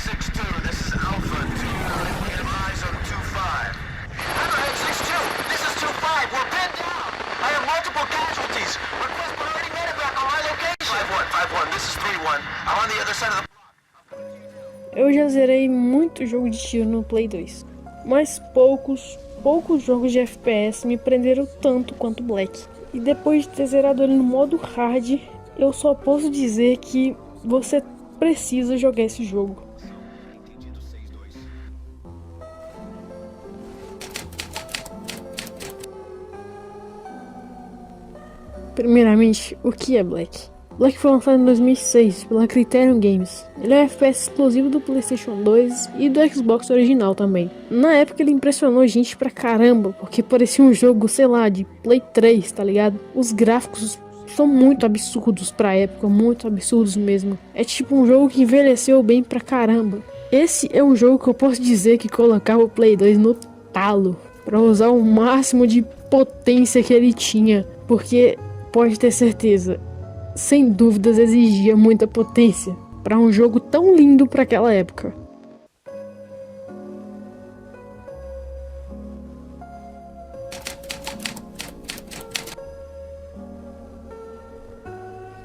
6-2, this is Alpha 2, we have eyes on 2-5. Hammerhead 6-2, this is 2-5, we're pinned down. I have multiple casualties. Request priority medevac on my location. 5-1, this is 3-1. I'm on the other side of the... Eu já zerei muito jogo de tiro no Play 2, mas poucos jogos de FPS me prenderam tanto quanto Black. E depois de ter zerado ele no modo hard, eu só posso dizer que você precisa jogar esse jogo. Primeiramente, o que é Black? Black foi lançado em 2006 pela Criterion Games. Ele é um FPS exclusivo do PlayStation 2 e do Xbox original também. Na época ele impressionou gente pra caramba, porque parecia um jogo, sei lá, de Play 3, tá ligado? Os gráficos são muito absurdos pra época, muito absurdos mesmo. É tipo um jogo que envelheceu bem pra caramba. Esse é um jogo que eu posso dizer que colocava o Play 2 no talo, pra usar o máximo de potência que ele tinha, porque pode ter certeza, sem dúvidas exigia muita potência para um jogo tão lindo para aquela época.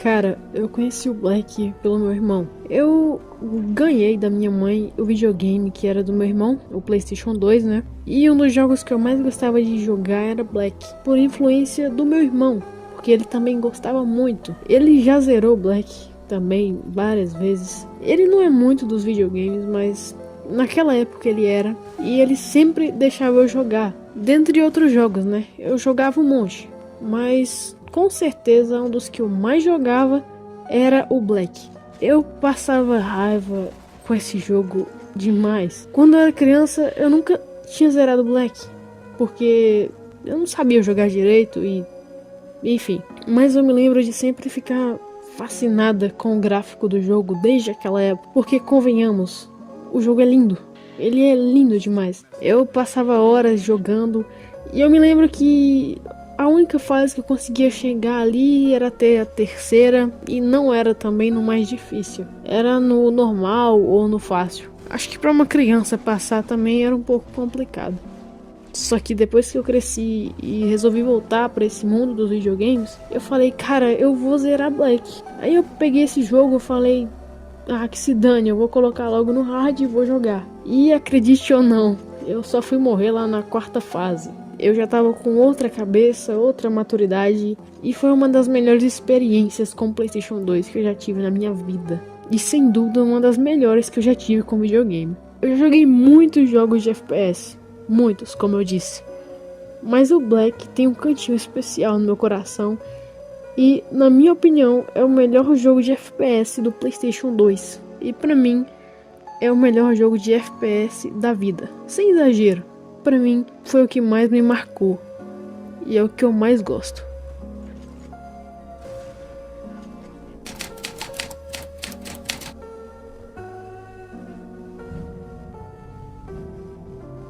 Cara, eu conheci o Black pelo meu irmão. Eu ganhei da minha mãe o videogame que era do meu irmão, o PlayStation 2, né? E um dos jogos que eu mais gostava de jogar era Black, por influência do meu irmão, porque ele também gostava muito. Ele já zerou Black também várias vezes. Ele não é muito dos videogames, mas naquela época ele era. E ele sempre deixava eu jogar. Dentre outros jogos, né? Eu jogava um monte. Mas com certeza um dos que eu mais jogava era o Black. Eu passava raiva com esse jogo demais. Quando eu era criança eu nunca tinha zerado Black, porque eu não sabia jogar direito e enfim, mas eu me lembro de sempre ficar fascinada com o gráfico do jogo desde aquela época, porque convenhamos, o jogo é lindo, ele é lindo demais. Eu passava horas jogando e eu me lembro que a única fase que eu conseguia chegar ali era até a terceira e não era também no mais difícil, era no normal ou no fácil. Acho que para uma criança passar também era um pouco complicado. Só que depois que eu cresci e resolvi voltar pra esse mundo dos videogames, eu falei, cara, eu vou zerar Black. Aí eu peguei esse jogo e falei, ah, que se dane, eu vou colocar logo no hard e vou jogar. E acredite ou não, eu só fui morrer lá na quarta fase. Eu já tava com outra cabeça, outra maturidade, e foi uma das melhores experiências com o PlayStation 2 que eu já tive na minha vida. E sem dúvida uma das melhores que eu já tive com videogame. Eu já joguei muitos jogos de FPS. Muitos, como eu disse. Mas o Black tem um cantinho especial no meu coração. E, na minha opinião, é o melhor jogo de FPS do PlayStation 2. E pra mim, é o melhor jogo de FPS da vida. Sem exagero. Pra mim, foi o que mais me marcou. E é o que eu mais gosto.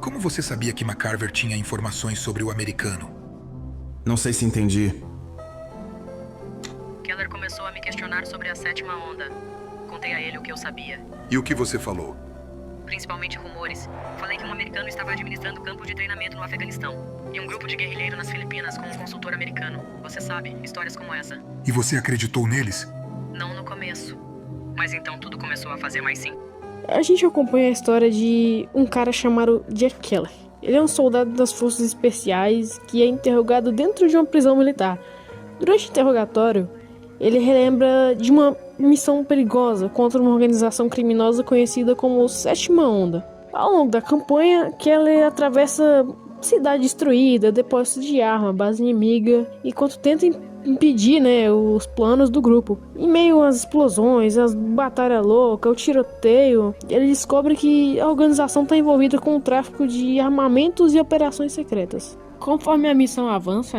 Como você sabia que McCarver tinha informações sobre o americano? Não sei se entendi. Keller começou a me questionar sobre a sétima onda. Contei a ele o que eu sabia. E o que você falou? Principalmente rumores. Falei que um americano estava administrando campo de treinamento no Afeganistão. E um grupo de guerrilheiros nas Filipinas com um consultor americano. Você sabe, histórias como essa. E você acreditou neles? Não no começo. Mas então tudo começou a fazer mais sim. A gente acompanha a história de um cara chamado Jack Keller. Ele é um soldado das forças especiais que é interrogado dentro de uma prisão militar. Durante o interrogatório, ele relembra de uma missão perigosa contra uma organização criminosa conhecida como Sétima Onda. Ao longo da campanha, Keller atravessa cidade destruída, depósito de arma, base inimiga, enquanto tenta impedir, os planos do grupo. Em meio às explosões, às batalhas loucas, o tiroteio, ele descobre que a organização está envolvida com o tráfico de armamentos e operações secretas. Conforme a missão avança,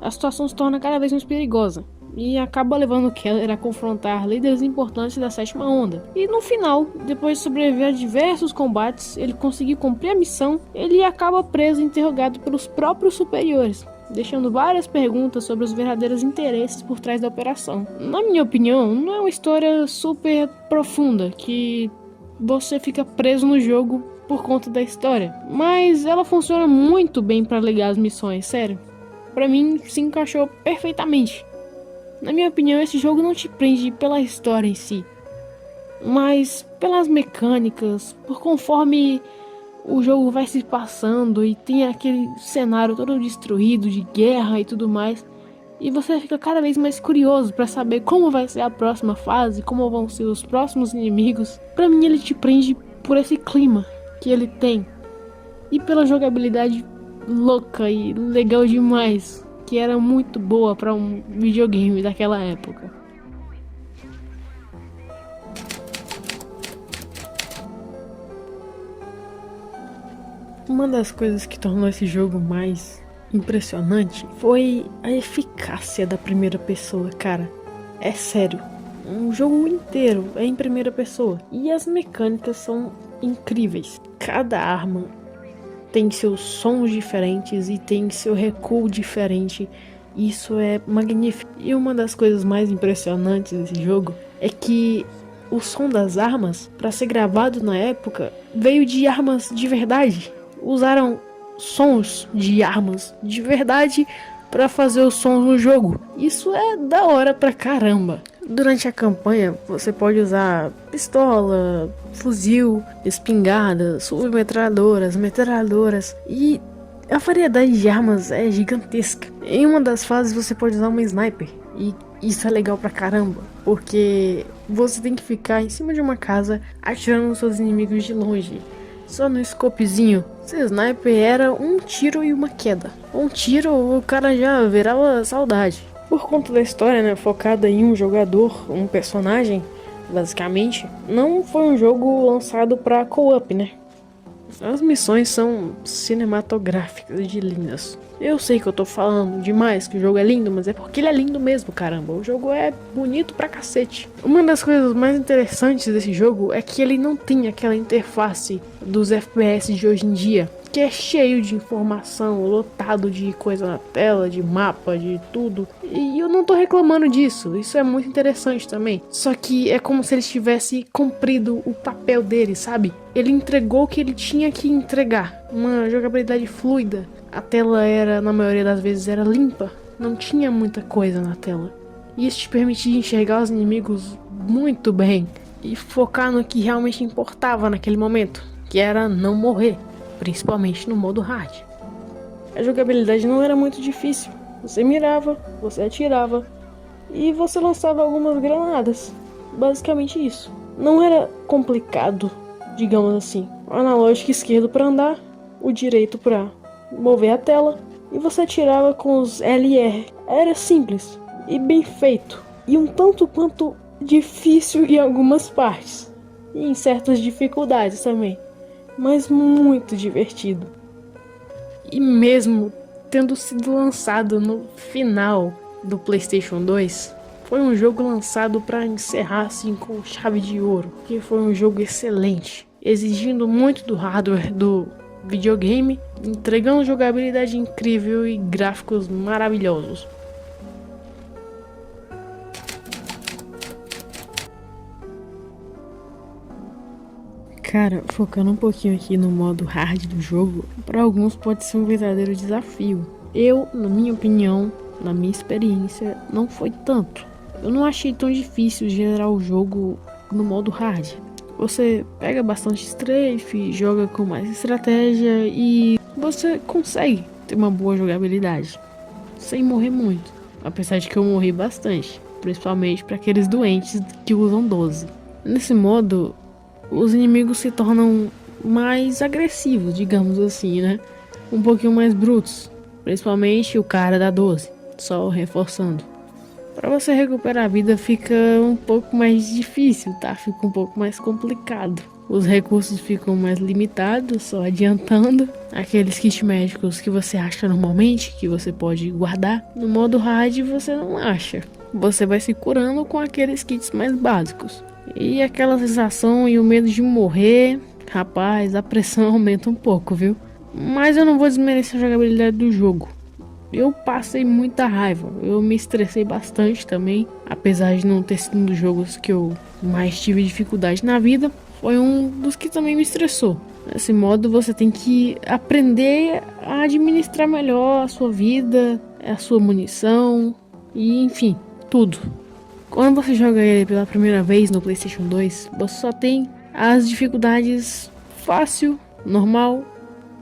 a situação se torna cada vez mais perigosa e acaba levando Keller a confrontar líderes importantes da Sétima Onda. E no final, depois de sobreviver a diversos combates, ele conseguir cumprir a missão, ele acaba preso e interrogado pelos próprios superiores, deixando várias perguntas sobre os verdadeiros interesses por trás da operação. Na minha opinião, não é uma história super profunda que você fica preso no jogo por conta da história. Mas ela funciona muito bem para ligar as missões, sério. Pra mim, se encaixou perfeitamente. Na minha opinião, esse jogo não te prende pela história em si, mas pelas mecânicas, por conforme o jogo vai se passando e tem aquele cenário todo destruído de guerra e tudo mais. E você fica cada vez mais curioso para saber como vai ser a próxima fase, como vão ser os próximos inimigos. Pra mim ele te prende por esse clima que ele tem e pela jogabilidade louca e legal demais, que era muito boa para um videogame daquela época. Uma das coisas que tornou esse jogo mais impressionante foi a eficácia da primeira pessoa, cara. É sério, um jogo inteiro é em primeira pessoa e as mecânicas são incríveis. Cada arma tem seus sons diferentes e tem seu recuo diferente. Isso é magnífico. E uma das coisas mais impressionantes desse jogo é que o som das armas, para ser gravado na época, veio de armas de verdade. Usaram sons de armas de verdade para fazer os sons no jogo. Isso é da hora pra caramba. Durante a campanha você pode usar pistola, fuzil, espingardas, submetralhadoras, metralhadoras e a variedade de armas é gigantesca. Em uma das fases você pode usar uma sniper e isso é legal pra caramba, porque você tem que ficar em cima de uma casa atirando nos seus inimigos de longe. Só no scopezinho, esse sniper era um tiro e uma queda. Um tiro, o cara já virava saudade. Por conta da história, né, focada em um jogador, um personagem, basicamente, não foi um jogo lançado pra co-op, né? As missões são cinematográficas de lindas. Eu sei que eu tô falando demais que o jogo é lindo, mas é porque ele é lindo mesmo, caramba. O jogo é bonito pra cacete. Uma das coisas mais interessantes desse jogo é que ele não tem aquela interface dos FPS de hoje em dia, que é cheio de informação, lotado de coisa na tela, de mapa, de tudo. E eu não tô reclamando disso, isso é muito interessante também. Só que é como se ele tivesse cumprido o papel dele, sabe? Ele entregou o que ele tinha que entregar. Uma jogabilidade fluida. A tela era, na maioria das vezes, era limpa. Não tinha muita coisa na tela. E isso te permitia enxergar os inimigos muito bem. E focar no que realmente importava naquele momento, que era não morrer. Principalmente no modo hard. A jogabilidade não era muito difícil. Você mirava, você atirava e você lançava algumas granadas. Basicamente isso. Não era complicado, digamos assim. O analógico esquerdo para andar, o direito para mover a tela e você atirava com os LR. Era simples e bem feito. E um tanto quanto difícil em algumas partes. E em certas dificuldades também. Mas muito divertido. E mesmo tendo sido lançado no final do PlayStation 2, foi um jogo lançado para encerrar assim com chave de ouro, que foi um jogo excelente, exigindo muito do hardware do videogame, entregando jogabilidade incrível e gráficos maravilhosos. Cara, focando um pouquinho aqui no modo hard do jogo, para alguns pode ser um verdadeiro desafio. Eu, na minha opinião, na minha experiência, não foi tanto. Eu não achei tão difícil gerar o jogo no modo hard. Você pega bastante strafe, joga com mais estratégia e você consegue ter uma boa jogabilidade, sem morrer muito. Apesar de que eu morri bastante, principalmente para aqueles doentes que usam 12. Nesse modo, os inimigos se tornam mais agressivos, digamos assim, né? Um pouquinho mais brutos. Principalmente o cara da 12. Só reforçando. Pra você recuperar a vida fica um pouco mais difícil, tá? Fica um pouco mais complicado. Os recursos ficam mais limitados, só adiantando. Aqueles kits médicos que você acha normalmente, que você pode guardar. No modo hard você não acha. Você vai se curando com aqueles kits mais básicos. E aquela sensação e o medo de morrer, rapaz, a pressão aumenta um pouco, viu? Mas eu não vou desmerecer a jogabilidade do jogo. Eu passei muita raiva, eu me estressei bastante também. Apesar de não ter sido um dos jogos que eu mais tive dificuldade na vida, foi um dos que também me estressou. Nesse modo você tem que aprender a administrar melhor a sua vida, a sua munição e enfim, tudo. Quando você joga ele pela primeira vez no PlayStation 2, você só tem as dificuldades fácil, normal,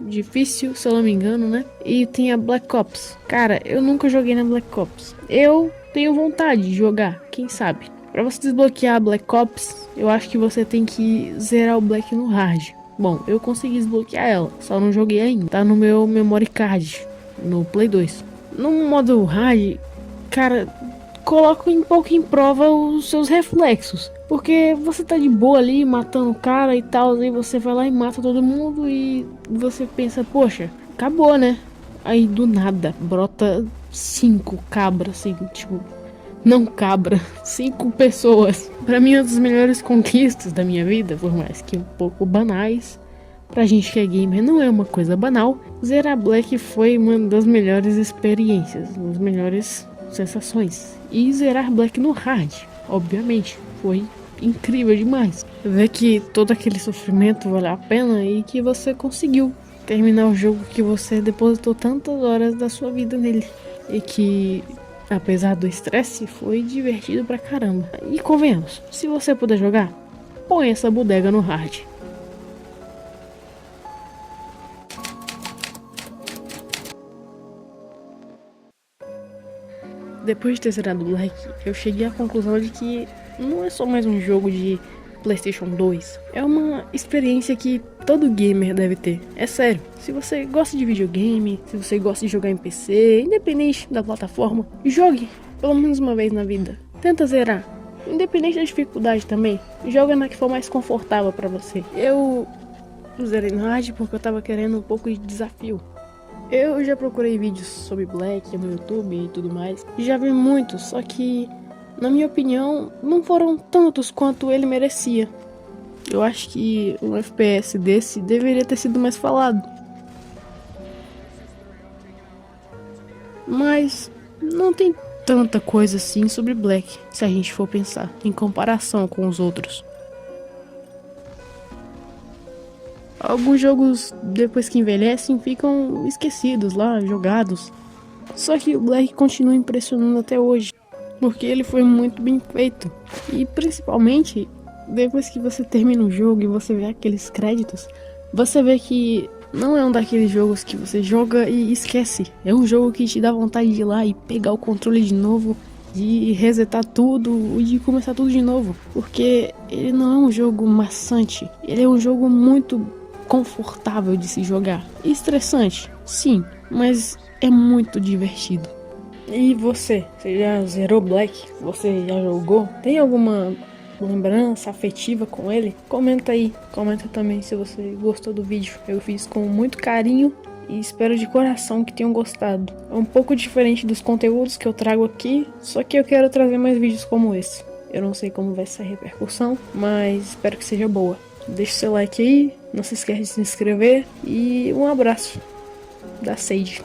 difícil, se eu não me engano, né? E tem a Black Ops. Cara, eu nunca joguei na Black Ops. Eu tenho vontade de jogar, quem sabe? Pra você desbloquear a Black Ops, eu acho que você tem que zerar o Black no hard. Bom, eu consegui desbloquear ela, só não joguei ainda. Tá no meu memory card, no Play 2. No modo hard, cara, coloca um pouco em prova os seus reflexos. Porque você tá de boa ali, matando o cara e tal, aí você vai lá e mata todo mundo e você pensa, poxa, acabou, né? Aí do nada, brota 5 cabras, assim, tipo... Não cabra, 5 pessoas. Pra mim, uma das melhores conquistas da minha vida, por mais que um pouco banais, pra gente que é gamer não é uma coisa banal, zerar Black foi uma das melhores experiências, uma das melhores sensações. E zerar Black no hard, obviamente, foi incrível demais. Ver que todo aquele sofrimento valeu a pena e que você conseguiu terminar o jogo que você depositou tantas horas da sua vida nele. E que... apesar do estresse, foi divertido pra caramba. E convenhamos, se você puder jogar, põe essa bodega no hard. Depois de ter zerado Black, eu cheguei à conclusão de que não é só mais um jogo de PlayStation 2. É uma experiência que todo gamer deve ter. É sério, se você gosta de videogame, se você gosta de jogar em PC, independente da plataforma, jogue pelo menos uma vez na vida. Tenta zerar, independente da dificuldade também. Joga na que for mais confortável pra você. Eu zerei no hard porque eu tava querendo um pouco de desafio. Eu já procurei vídeos sobre Black no YouTube e tudo mais. Já vi muitos, só que, na minha opinião, não foram tantos quanto ele merecia. Eu acho que um FPS desse deveria ter sido mais falado. Mas não tem tanta coisa assim sobre Black, se a gente for pensar, em comparação com os outros. Alguns jogos, depois que envelhecem, ficam esquecidos lá, jogados. Só que o Black continua impressionando até hoje, porque ele foi muito bem feito. E principalmente, depois que você termina o jogo e você vê aqueles créditos, você vê que não é um daqueles jogos que você joga e esquece. É um jogo que te dá vontade de ir lá e pegar o controle de novo, de resetar tudo e de começar tudo de novo. Porque ele não é um jogo maçante, ele é um jogo muito confortável de se jogar. Estressante, sim, mas é muito divertido. E você já zerou Black? Você já jogou? Tem alguma lembrança afetiva com ele? Comenta aí, comenta também se você gostou do vídeo. Eu fiz com muito carinho e espero de coração que tenham gostado. É um pouco diferente dos conteúdos que eu trago aqui, só que eu quero trazer mais vídeos como esse. Eu não sei como vai ser a repercussão, mas espero que seja boa. Deixa seu like aí, não se esqueça de se inscrever e um abraço da Sage.